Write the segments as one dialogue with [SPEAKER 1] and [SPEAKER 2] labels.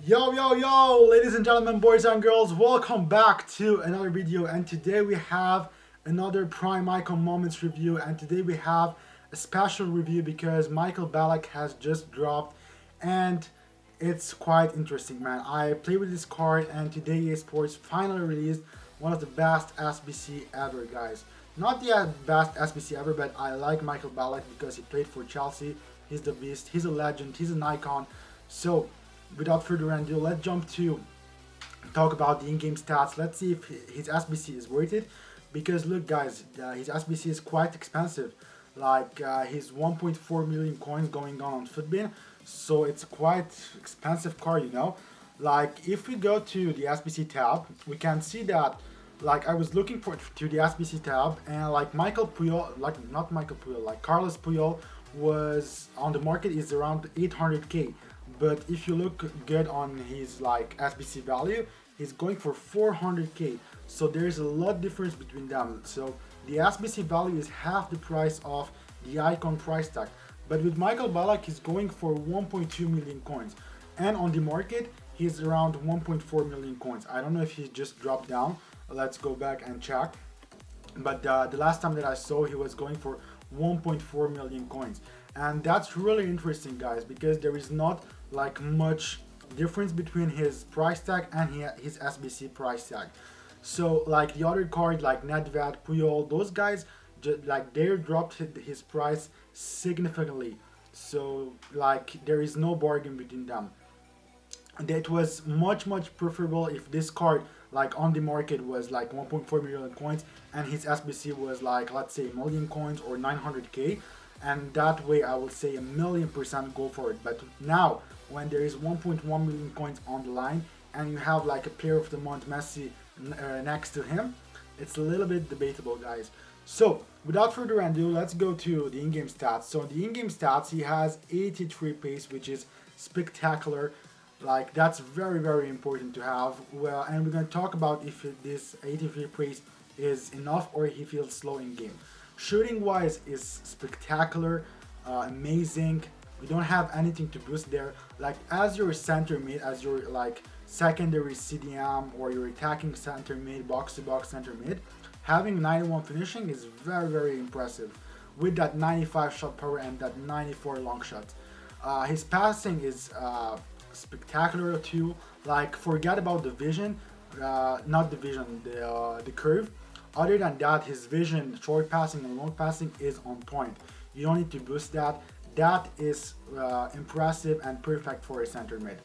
[SPEAKER 1] Yo, yo, yo, ladies and gentlemen, boys and girls, welcome back to another video. And today we have another Prime Icon Moments review. And today we have a special review because Michael Ballack has just dropped, and it's quite interesting, man. I played with this card, and today EA Sports finally released one of the best SBC ever, guys. Not the best SBC ever, but I like Michael Ballack because he played for Chelsea. He's the beast, he's a legend, he's an icon. So without further ado, let's jump to talk about the in-game stats. Let's see if his SBC is worth it. Because look, guys, his SBC is quite expensive. Like his 1.4 million coins going on Footbin, so it's quite expensive card, you know. Like if we go to the SBC tab, we can see that. Like I was looking for to the SBC tab, and like Michael Puyol, like not Michael Puyol, like Carlos Puyol was on the market is around 800k. But if you look good on his like SBC value, he's going for 400k. So there's a lot difference between them. So the SBC value is half the price of the icon price tag. But with Michael Ballack, he's going for 1.2 million coins. And on the market, he's around 1.4 million coins. I don't know if he just dropped down. Let's go back and check. But the last time that I saw, he was going for 1.4 million coins. And that's really interesting, guys, because there is not like much difference between his price tag and his SBC price tag. So like the other card like Nedved, Puyol, those guys like they dropped his price significantly. So like there is no bargain between them. That was much preferable if this card like on the market was like 1.4 million coins and his SBC was like, let's say, a million coins or 900k, and that way I would say 1,000,000% go for it. But now when there is 1.1 million coins on the line and you have like a player of the month Messi next to him, it's a little bit debatable, guys. So without further ado, let's go to the in-game stats. So the in-game stats, he has 83 pace, which is spectacular. Like that's very important to have. Well, and we're gonna talk about if this 83 pace is enough or he feels slow in game. Shooting wise is spectacular, amazing. We don't have anything to boost there. Like as your center mid, as your like secondary CDM or your attacking center mid, box to box center mid, having 91 finishing is very impressive. With that 95 shot power and that 94 long shots, his passing is spectacular too. Like forget about the vision, not the vision, the curve. Other than that, his vision, short passing and long passing is on point. You don't need to boost that. That is impressive and perfect for a center mid.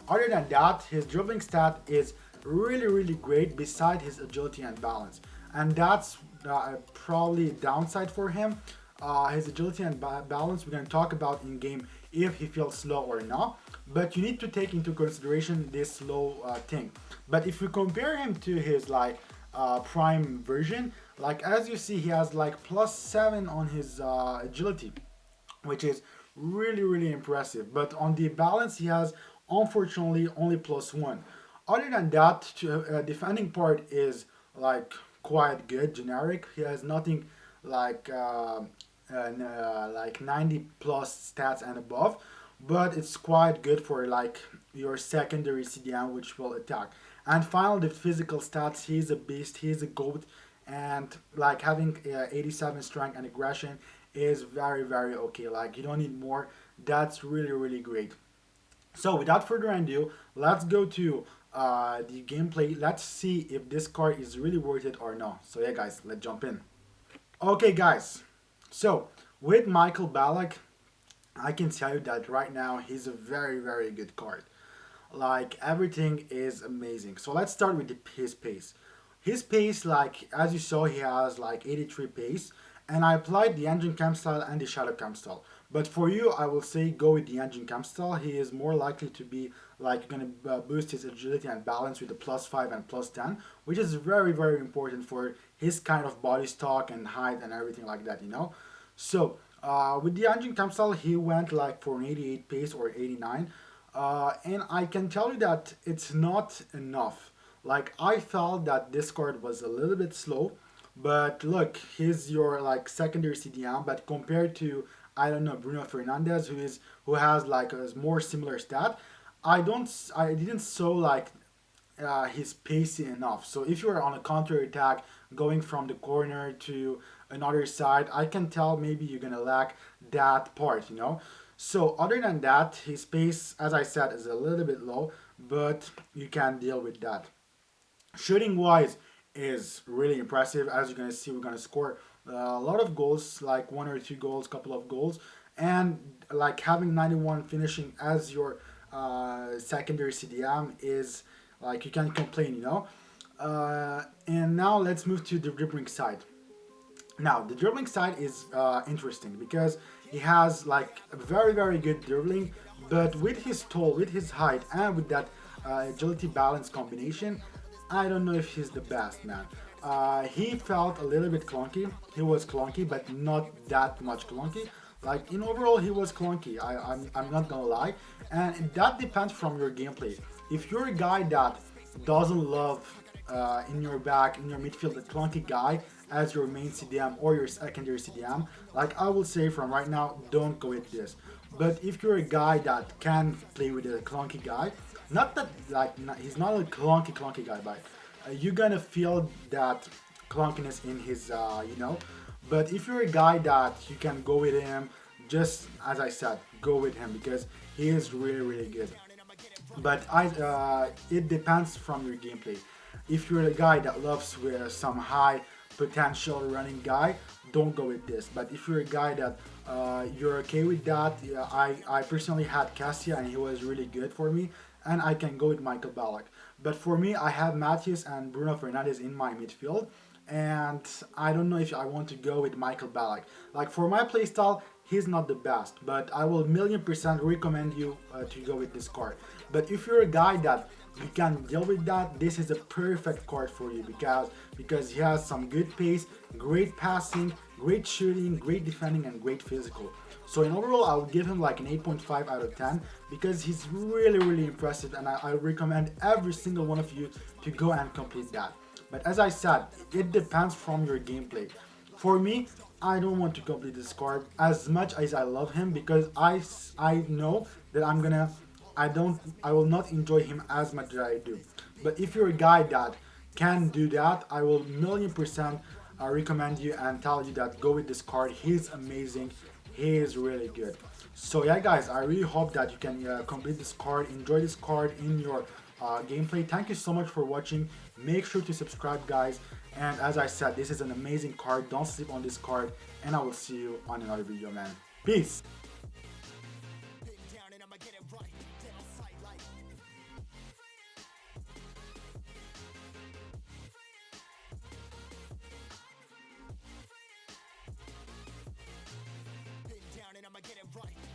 [SPEAKER 1] Other than that, his dribbling stat is really great beside his agility and balance. And that's probably a downside for him. His agility and balance we're going to talk about in game if he feels slow or not. But you need to take into consideration this slow thing. But if you compare him to his like prime version, like as you see, he has like +7 on his agility, which is really impressive. But on the balance, he has unfortunately only +1. Other than that, defending part is like quite good, generic. He has nothing like like 90 plus stats and above, but it's quite good for like your secondary CDM which will attack. And finally, the physical stats, he's a beast, he's a goat, and like having 87 strength and aggression is very okay. Like you don't need more. That's really great. So without further ado, let's go to the gameplay. Let's see if this card is really worth it or not. So yeah, guys, let's jump in. Okay, guys. So with Michael Ballack, I can tell you that right now he's a very good card. Like everything is amazing. So let's start with his pace. His pace, like as you saw, he has like 83 pace, and I applied the engine cam style and the shadow cam style. But for you, I will say go with the engine cam style. He is more likely to be like gonna boost his agility and balance with the +5 and +10, which is very important for his kind of body stock and height and everything like that, you know. So with the engine cam style, he went like for an 88 pace or 89. And I can tell you that it's not enough. Like I felt that this card was a little bit slow, but look, he's your like secondary CDM. But compared to, I don't know, Bruno Fernandez, who has like a more similar stat, I didn't saw like he's pacey enough. So if you're on a counter attack going from the corner to another side, I can tell maybe you're gonna lack that part, you know. So other than that, his pace, as I said, is a little bit low, but you can deal with that. Shooting wise is really impressive. As you're gonna see, we're gonna score a lot of goals, like one or two goals, couple of goals, and like having 91 finishing as your secondary CDM is like you can't complain, you know. And now let's move to the dribbling side. Now, the dribbling side is interesting because he has like a very good dribbling, but with his tall, with his height, and with that agility balance combination, I don't know if he's the best, man. He felt a little bit clunky. He was clunky, but not that much clunky. Like in overall, he was clunky. I'm not gonna lie, and that depends from your gameplay. If you're a guy that doesn't love in your back, in your midfield, a clunky guy as your main CDM or your secondary CDM, like I will say from right now, don't go with this. But if you're a guy that can play with a clunky guy, not that like he's not a clunky guy, but you're gonna feel that clunkiness in his, you know. But if you're a guy that you can go with him, just as I said, go with him because he is really good. But it depends from your gameplay. If you're a guy that loves with some high potential running guy, don't go with this. But if you're a guy that you're okay with that, yeah, I personally had Cassia and he was really good for me, and I can go with Michael Ballack. But for me, I have Matthias and Bruno Fernandes in my midfield, and I don't know if I want to go with Michael Ballack. Like for my playstyle, he's not the best, but I will million% recommend you to go with this card. But if you're a guy that you can deal with that, this is a perfect card for you because he has some good pace, great passing, great shooting, great defending, and great physical. So in overall, I would give him like an 8.5 out of 10 because he's really impressive, and I recommend every single one of you to go and complete that. But as I said, it depends from your gameplay. For me, I don't want to complete this card as much as I love him because I know that I will not enjoy him as much as I do. But if you're a guy that can do that, I will million% recommend you and tell you that go with this card. He's amazing. He is really good. So yeah, guys, I really hope that you can complete this card, enjoy this card in your gameplay. Thank you so much for watching. Make sure to subscribe, guys. And as I said, this is an amazing card. Don't sleep on this card. And I will see you on another video, man. Peace. I'ma get it right.